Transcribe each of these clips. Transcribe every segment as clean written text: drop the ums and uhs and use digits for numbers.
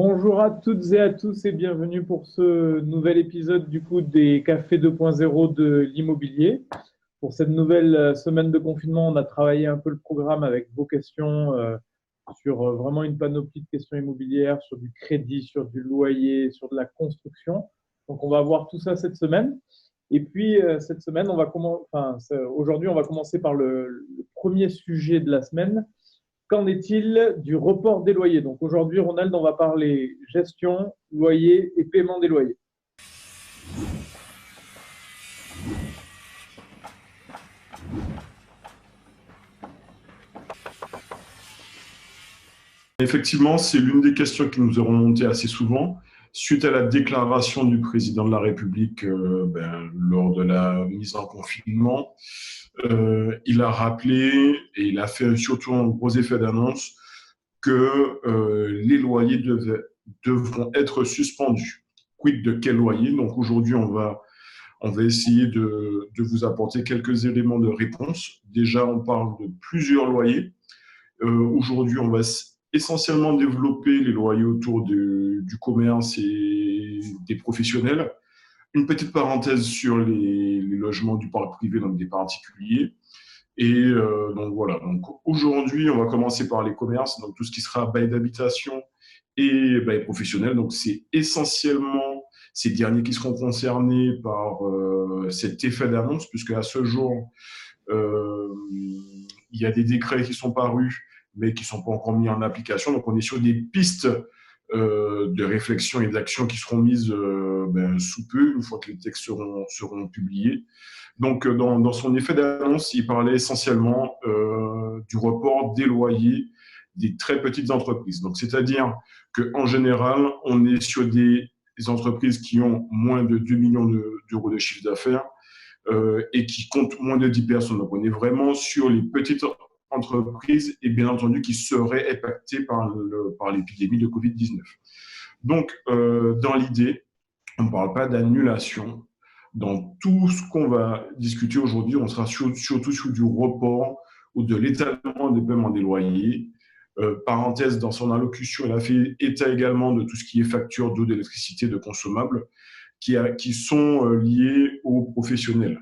Bonjour à toutes et à tous et bienvenue pour ce nouvel épisode des Cafés 2.0 de l'immobilier. Pour cette nouvelle semaine de confinement, on a travaillé un peu le programme avec vos questions sur vraiment une panoplie de questions immobilières, sur du crédit, sur du loyer, sur de la construction. Donc on va voir tout ça cette semaine. Et puis cette semaine, aujourd'hui, on va commencer par le premier sujet de la semaine. Qu'en est-il du report des loyers? Donc aujourd'hui, Ronald, on va parler gestion, loyer et paiement des loyers. Effectivement, c'est l'une des questions qui nous est remontée assez souvent. Suite à la déclaration du président de la République lors de la mise en confinement, il a rappelé et il a fait surtout un gros effet d'annonce que les loyers devront être suspendus. Quid de quel loyer? Donc aujourd'hui, on va essayer de vous apporter quelques éléments de réponse. Déjà, on parle de plusieurs loyers. Aujourd'hui, on va essentiellement développer les loyers autour du commerce et des professionnels. Une petite parenthèse sur les logements du parc privé, donc des particuliers. Et donc voilà, donc aujourd'hui, on va commencer par les commerces, donc tout ce qui sera bail d'habitation et bail professionnel. Donc c'est essentiellement ces derniers qui seront concernés par cet effet d'annonce, puisque à ce jour, il y a des décrets qui sont parus, mais qui ne sont pas encore mis en application. Donc, on est sur des pistes de réflexion et d'action qui seront mises sous peu, une fois que les textes seront publiés. Donc, dans son effet d'annonce, il parlait essentiellement du report des loyers des très petites entreprises. Donc, c'est-à-dire qu'en général, on est sur des entreprises qui ont moins de 2 millions d'euros de chiffre d'affaires et qui comptent moins de 10 personnes. Donc, on est vraiment sur les petites entreprises et bien entendu qui seraient impactées par l'épidémie de Covid-19. Donc, dans l'idée, on ne parle pas d'annulation. Dans tout ce qu'on va discuter aujourd'hui, on sera surtout sur du report ou de l'étalement des paiements des loyers. Parenthèse, dans son allocution, elle a fait état également de tout ce qui est facture d'eau, d'électricité, de consommables qui sont liés aux professionnels.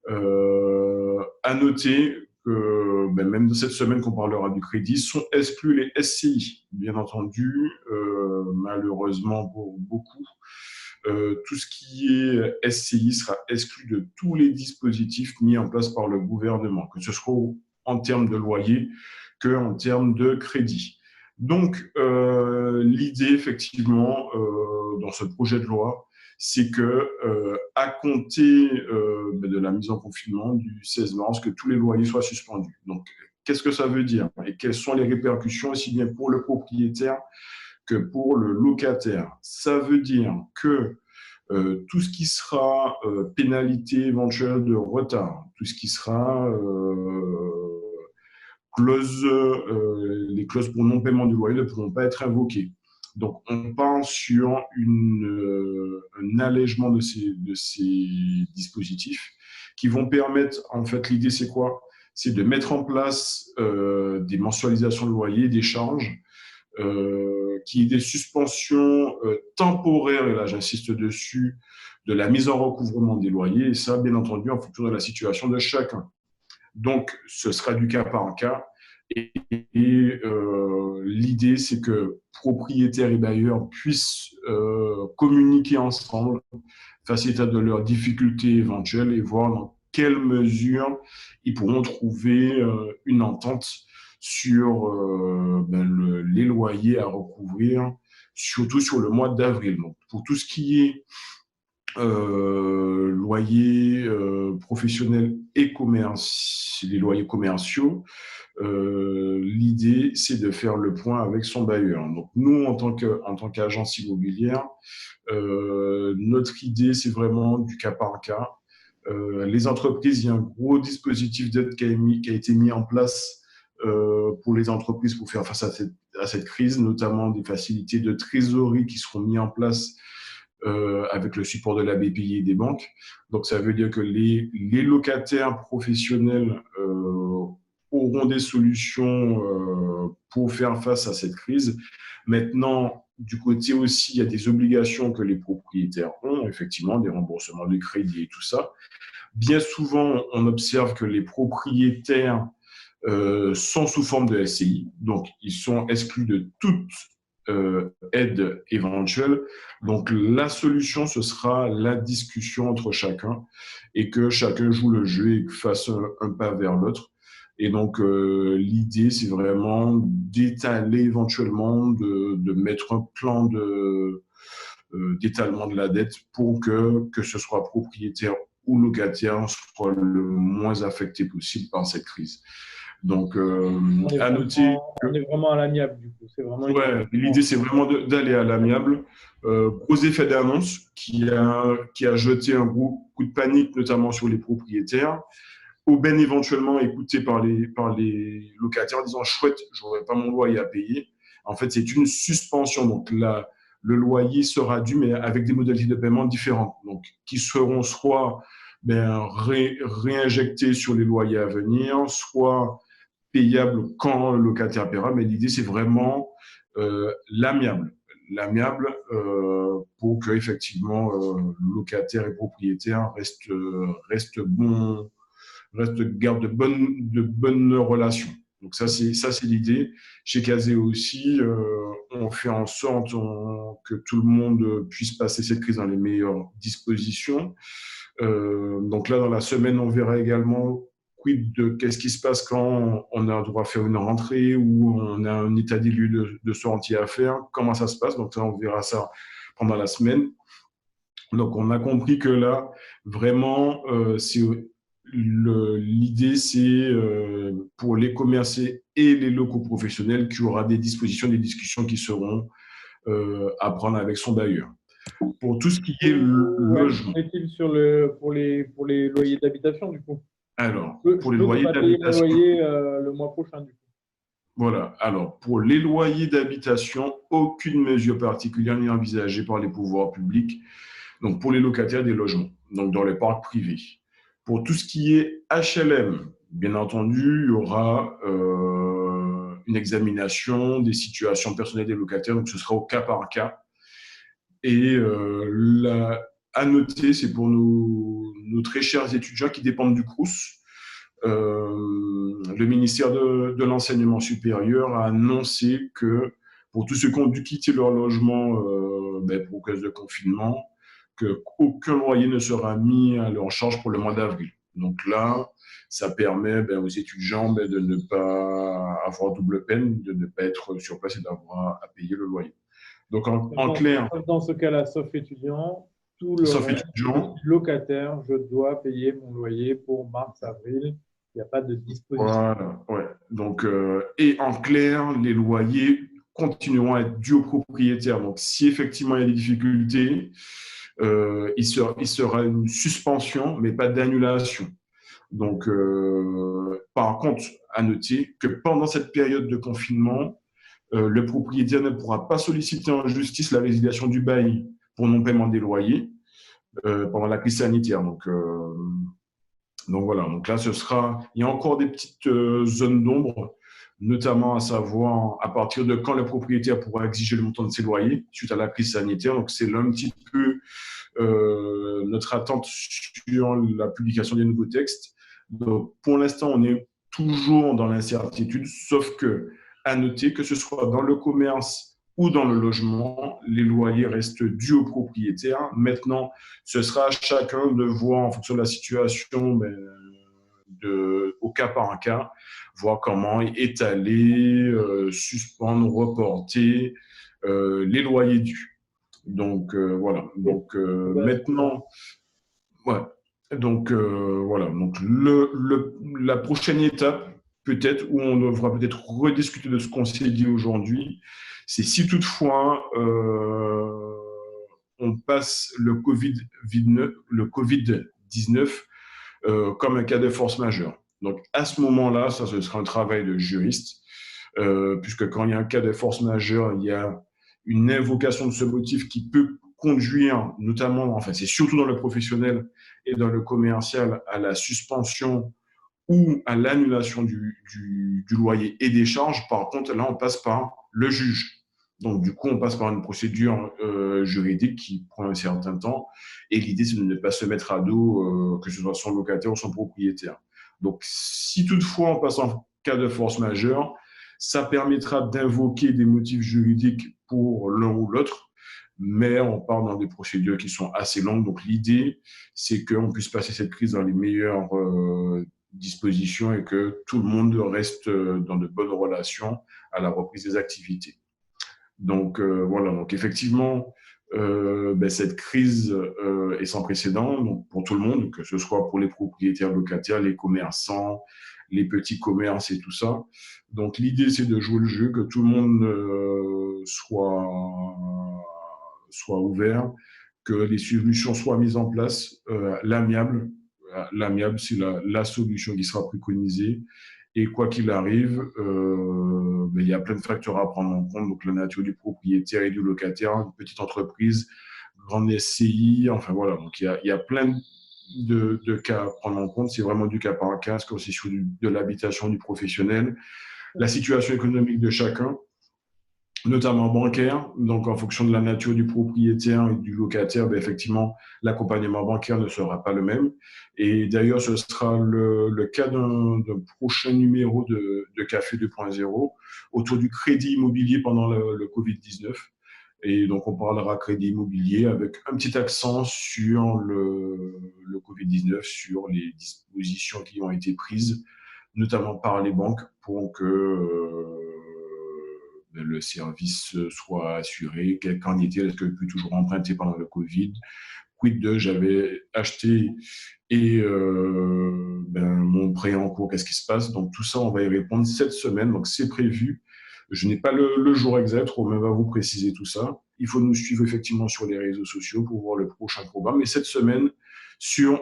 À noter que même de cette semaine qu'on parlera du crédit, sont exclus les SCI, bien entendu, malheureusement pour beaucoup. Tout ce qui est SCI sera exclu de tous les dispositifs mis en place par le gouvernement, que ce soit en termes de loyer qu'en termes de crédit. Donc, l'idée, effectivement, dans ce projet de loi, c'est que à compter de la mise en confinement du 16 mars, que tous les loyers soient suspendus. Donc, qu'est-ce que ça veut dire et quelles sont les répercussions aussi bien pour le propriétaire que pour le locataire? Ça veut dire que tout ce qui sera pénalité éventuelle de retard, tout ce qui sera les clauses pour non-paiement du loyer ne pourront pas être invoquées. Donc, on part sur un allègement de ces dispositifs qui vont permettre, en fait, l'idée, c'est quoi? C'est de mettre en place des mensualisations de loyer, des charges, qui est des suspensions temporaires, et là, j'insiste dessus, de la mise en recouvrement des loyers, et ça, bien entendu, en fonction de la situation de chacun. Donc, ce sera du cas par cas. Et l'idée, c'est que propriétaires et bailleurs puissent communiquer ensemble, face état de leurs difficultés éventuelles et voir dans quelle mesure ils pourront trouver une entente sur les loyers à recouvrir, surtout sur le mois d'avril. Donc, pour tout ce qui est loyers professionnels et les loyers commerciaux, l'idée, c'est de faire le point avec son bailleur. Donc, nous, en tant qu'agence immobilière, notre idée, c'est vraiment du cas par cas. Les entreprises, il y a un gros dispositif d'aide qui a été mis en place pour les entreprises pour faire face à cette crise, notamment des facilités de trésorerie qui seront mises en place avec le support de la BPI et des banques. Donc, ça veut dire que les locataires professionnels auront des solutions pour faire face à cette crise. Maintenant, du côté aussi, il y a des obligations que les propriétaires ont, effectivement, des remboursements de crédit et tout ça. Bien souvent, on observe que les propriétaires sont sous forme de SCI, donc ils sont exclus de toute aide éventuelle. Donc la solution, ce sera la discussion entre chacun et que chacun joue le jeu et fasse un pas vers l'autre. Et donc l'idée, c'est vraiment d'étaler éventuellement, de mettre un plan d'étalement de la dette pour que ce soit propriétaire ou locataire soit le moins affecté possible par cette crise. Donc, à noter que on est vraiment à l'amiable, du coup. C'est vraiment ouais, l'idée, c'est vraiment d'aller à l'amiable. Gros effet d'annonce qui a jeté un gros coup de panique, notamment sur les propriétaires. Aubaine éventuellement écouté par les locataires en disant chouette, je n'aurai pas mon loyer à payer. En fait, c'est une suspension. Donc là, le loyer sera dû, mais avec des modalités de paiement différentes. Donc, qui seront soit réinjectés sur les loyers à venir, soit payables quand le locataire paiera. Mais l'idée, c'est vraiment l'amiable. L'amiable pour que effectivement locataire et propriétaire restent bons, garde de bonnes relations. Donc ça c'est l'idée. Chez Casé aussi, on fait en sorte que tout le monde puisse passer cette crise dans les meilleures dispositions. Donc là, dans la semaine, on verra également quid de qu'est-ce qui se passe quand on a droit à faire une rentrée ou on a un état des lieux de sortie à faire, comment ça se passe. Donc ça, on verra ça pendant la semaine. Donc on a compris que là, vraiment, l'idée, c'est pour les commerçants et les locaux professionnels qu'il y aura des dispositions, des discussions qui seront à prendre avec son bailleur. Pour tout ce qui est logement. Est-il pour les loyers d'habitation, du coup? Alors, pour Je les peux ne loyers pas payer mon d'habitation, loyer le mois prochain, du coup. voilà. Alors, pour les loyers d'habitation, aucune mesure particulière n'est envisagée par les pouvoirs publics. Donc, pour les locataires des logements, donc dans les parcs privés. Pour tout ce qui est HLM, bien entendu, il y aura une examination des situations personnelles des locataires, donc ce sera au cas par cas. Et à noter, c'est pour nos très chers étudiants qui dépendent du Crous. Le ministère de l'Enseignement supérieur a annoncé que pour tous ceux qui ont dû quitter leur logement pour cause de confinement, qu'aucun loyer ne sera mis à leur charge pour le mois d'avril. Donc là, ça permet aux étudiants de ne pas avoir double peine, de ne pas être sur place et d'avoir à payer le loyer. Donc en clair, dans ce cas-là, sauf étudiant, tout le sauf reste, étudiant, locataire, je dois payer mon loyer pour mars-avril. Il n'y a pas de disposition. voilà, ouais. Donc, et en clair, les loyers continueront à être dus aux propriétaires. Donc, si effectivement il y a des difficultés, il sera une suspension, mais pas d'annulation. Donc, par contre, à noter que pendant cette période de confinement, le propriétaire ne pourra pas solliciter en justice la résiliation du bail pour non-paiement des loyers pendant la crise sanitaire. Donc voilà, donc là, il y a encore des petites zones d'ombre, notamment à savoir à partir de quand le propriétaire pourra exiger le montant de ses loyers suite à la crise sanitaire. Donc c'est là un petit peu notre attente sur la publication des nouveaux textes. Donc pour l'instant, on est toujours dans l'incertitude, sauf que à noter que ce soit dans le commerce ou dans le logement, les loyers restent dus aux propriétaires. Maintenant, ce sera à chacun de voir en fonction de la situation, au cas par cas, voir comment étaler, suspendre, reporter les loyers dus. Donc voilà. Donc maintenant, ouais. Donc voilà. Donc la prochaine étape, peut-être, où on devra peut-être rediscuter de ce qu'on s'est dit aujourd'hui, c'est si toutefois on passe le Covid-19 comme un cas de force majeure. Donc à ce moment-là, ça ce sera un travail de juriste, puisque quand il y a un cas de force majeure, il y a une invocation de ce motif qui peut conduire notamment, enfin c'est surtout dans le professionnel et dans le commercial, à la suspension ou à l'annulation du loyer et des charges. Par contre, là, on passe par le juge. Donc, du coup, on passe par une procédure juridique qui prend un certain temps. Et l'idée, c'est de ne pas se mettre à dos, que ce soit son locataire ou son propriétaire. Donc, si toutefois on passe en cas de force majeure, ça permettra d'invoquer des motifs juridiques pour l'un ou l'autre, mais on part dans des procédures qui sont assez longues. Donc, l'idée, c'est qu'on puisse passer cette crise dans les meilleures dispositions et que tout le monde reste dans de bonnes relations à la reprise des activités. Donc, voilà. Donc, effectivement, cette crise est sans précédent donc, pour tout le monde, que ce soit pour les propriétaires locataires, les commerçants, les petits commerces et tout ça. Donc, l'idée, c'est de jouer le jeu, que tout le monde soit ouvert, que les solutions soient mises en place. L'amiable, c'est la solution qui sera préconisée. Et quoi qu'il arrive, il y a plein de facteurs à prendre en compte. Donc, la nature du propriétaire et du locataire, une petite entreprise, grande SCI, enfin voilà. Donc, il y a plein de cas à prendre en compte. C'est vraiment du cas par cas, c'est sur de l'habitation, du professionnel, la situation économique de chacun, notamment bancaire. Donc, en fonction de la nature du propriétaire et du locataire, effectivement, l'accompagnement bancaire ne sera pas le même. Et d'ailleurs, ce sera le cas d'un prochain numéro de Café 2.0 autour du crédit immobilier pendant le Covid-19. Et donc, on parlera crédit immobilier avec un petit accent sur le Covid-19, sur les dispositions qui ont été prises, notamment par les banques, pour que le service soit assuré. Qu'en est-il? Est-ce que je peux toujours emprunter pendant le Covid? Quid de j'avais acheté et mon prêt en cours, qu'est-ce qui se passe? Donc tout ça, on va y répondre cette semaine. Donc c'est prévu. Je n'ai pas le jour exact, Romain va vous préciser tout ça. Il faut nous suivre effectivement sur les réseaux sociaux pour voir le prochain programme. Mais cette semaine,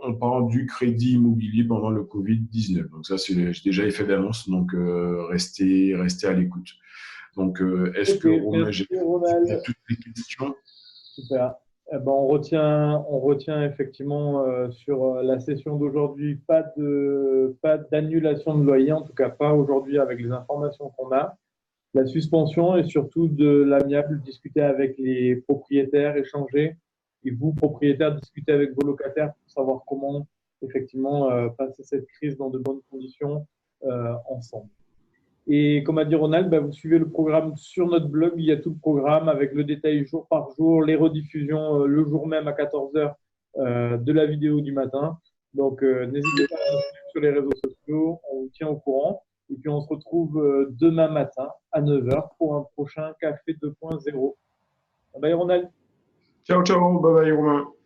on parle du crédit immobilier pendant le Covid-19. Donc ça, j'ai déjà effet d'annonce. Donc restez à l'écoute. Donc, est-ce que Romain, j'ai toutes les questions? Super. Eh ben, on retient effectivement sur la session d'aujourd'hui, pas d'annulation de loyer, en tout cas pas aujourd'hui avec les informations qu'on a. La suspension et surtout de l'amiable, discuter avec les propriétaires, échanger. Et vous, propriétaires, discuter avec vos locataires pour savoir comment effectivement passer cette crise dans de bonnes conditions ensemble. Et comme a dit Ronald, vous suivez le programme sur notre blog. Il y a tout le programme avec le détail jour par jour, les rediffusions le jour même à 14h de la vidéo du matin. Donc, n'hésitez pas à nous suivre sur les réseaux sociaux. On vous tient au courant. Et puis, on se retrouve demain matin à 9h pour un prochain Café 2.0. Bye Ronald. Ciao, ciao. Bye bye, Romain.